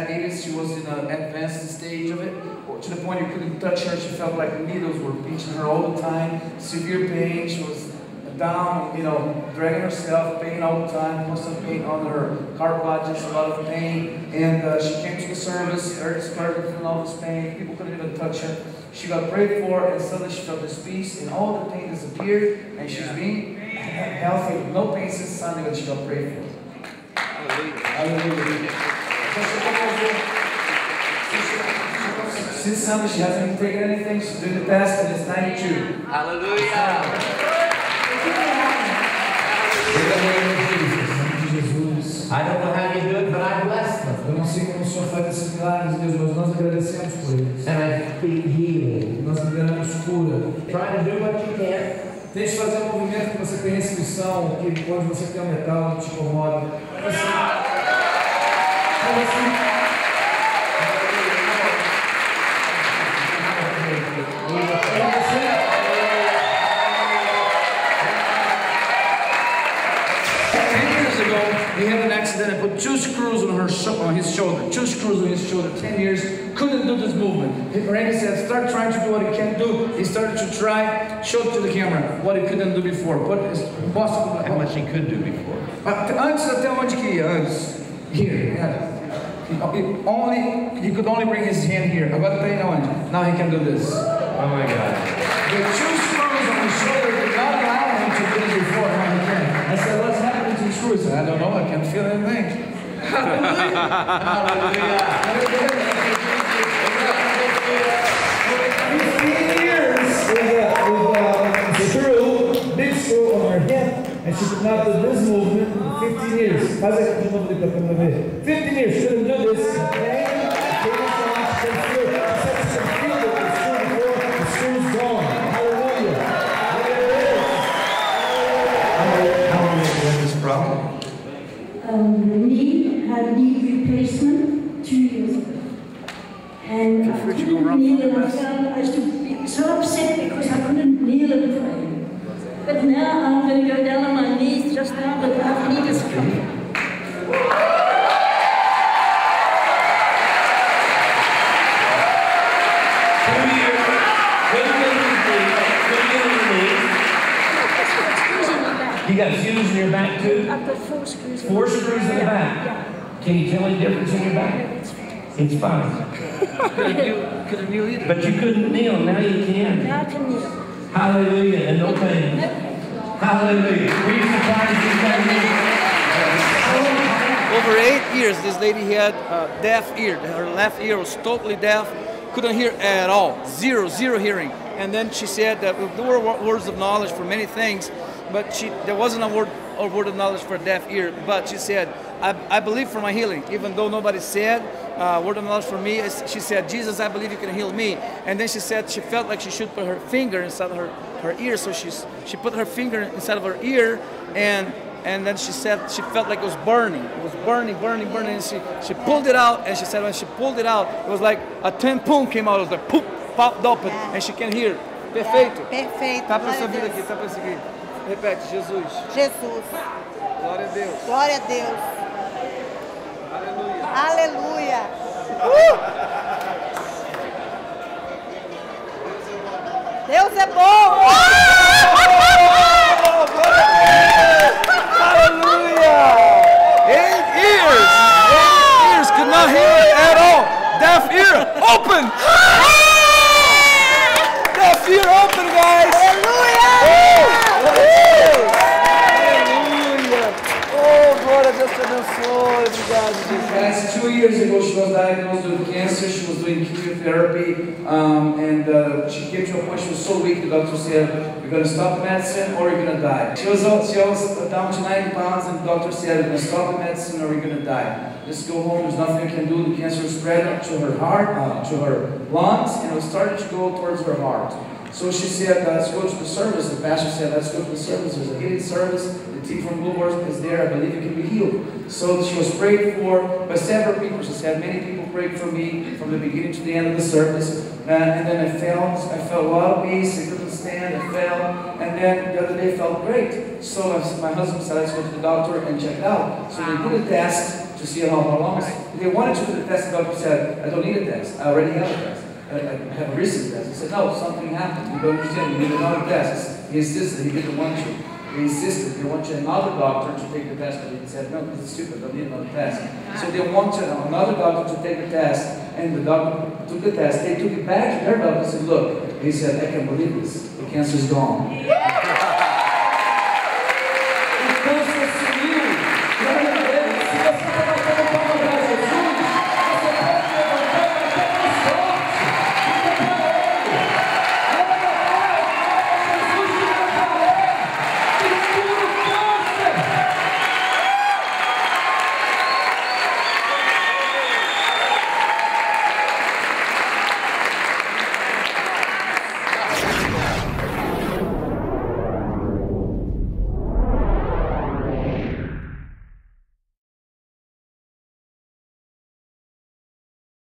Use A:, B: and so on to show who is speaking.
A: diabetes. She was in an advanced stage of it, to the point you couldn't touch her. She felt like needles were pinching her all the time. Severe pain. She was down, dragging herself, pain all the time, constant pain on her cartilages, a lot of pain. And she came to the service, started feeling all this pain. People couldn't even touch her. She got prayed for, and suddenly she felt this peace, and all the pain disappeared, and she's been healthy with no pain since Sunday when she got prayed for. Hallelujah. Since Sunday, she hasn't even taken anything. She's doing the test, and it's 92.
B: Hallelujah. I don't know how you do it, but I bless them.
A: Eu não sei como o Senhor faz esses milagres, Deus, mas nós agradecemos por eles.
B: And I speak healing.
A: Nós liberamos cura.
B: Try to do what you can.
A: Tente fazer um movimento que você tem restrição, que quando você tem um metal que te incomoda. He had an accident and put 2 screws on his shoulder. 2 screws on his shoulder. 10 years. Couldn't do this movement. Randy said, start trying to do what he can't do. He started to try, showed to the camera what he couldn't do before. But it's impossible.
B: How much he could do before.
A: Antes até onde que ia? Antes. Here. Yeah. He could only bring his hand here. Agora tá indo onde? Now he can do this.
B: Oh my God.
A: The 2 screws on his shoulder did not allow him to do this before. Now he can. I said, what's happening to the screws? I don't know. I can't feel anything. Hallelujah. Hallelujah. 15 years with a screw, big screw on her hip, and she could not do this movement in 15 years. Faz aqui de novo para a câmera ver. 15 years, she couldn't do this. The screw's gone. Hallelujah.
B: How long have you had this problem?
C: The knee had knee replacement 2 years ago. And I couldn't kneel and I used to be so upset because I couldn't kneel and pray. But now I'm going to go down on my knees just now, but I need a strength.
B: You got fuse in your back too?
C: I've got 4 screws.
B: 4 screws in the back?
C: Yeah.
B: Can you tell any difference in your back? It's fine.
A: Couldn't kneel either.
B: But you couldn't kneel, now you can.
C: Now I can kneel.
B: Hallelujah, and no pain. Hallelujah. Were you surprised you got
D: Over 8 years, this lady had a deaf ear. Her left ear was totally deaf, couldn't hear at all, zero hearing. And then she said that there were words of knowledge for many things, but there wasn't a word of knowledge for a deaf ear. But she said, I believe for my healing, even though nobody said word of knowledge for me. She said, Jesus, I believe you can heal me. And then she said she felt like she should put her finger inside her ear, so she put her finger inside of her ear, and then she said she felt like it was burning. It was burning, and she pulled it out, and she said when she pulled it out, it was like a 10 pum came out, it was like poop, popped open, and she can hear. Perfeito.
E: Perfeito.
D: Tá para essa vida aqui, tá para esse aqui. Repete, Jesus.
E: Jesus.
D: Glória a Deus.
E: Glória a Deus.
D: Aleluia.
E: Aleluia. Deus é bom.
D: Hallelujah. 8 ears could not hear at all. Deaf ear open. Deaf ear open, guys. Deus te abençoe. Obrigado, Jesus.
A: Guys, 2 years ago she was diagnosed with cancer. She was doing chemotherapy, and she came to a point she was so weak. The doctor said, "You're going to stop medicine or you're going to die." She was down to 90 pounds, and the doctor said, "You're going to stop the medicine or you're going to die. Just go home. There's nothing you can do." The cancer spread to her heart, to her lungs, and it was starting to go towards her heart. So she said, let's go to the service. The pastor said, let's go to the service. There's a healing service. The team from Bluebird is there. I believe you can be healed. So she was prayed for by several people. She said, many people prayed for me from the beginning to the end of the service. And then I felt a lot of peace. I couldn't stand. I fell. And then the other day I felt great. So my husband said, let's go to the doctor and check it out. So they did a test to see how long. They wanted to do the test. The doctor said, I don't need a test. I already have a test. I have a recent test. He said, no, something happened. You don't understand. You need another test. He insisted. He didn't want you. They insisted. They want you another doctor to take the test. But he said, no, this is stupid. I don't need another test. So they wanted another doctor to take the test. And the doctor took the test. They took it back to their doctor and said, look. He said, I can't believe this. The cancer is gone.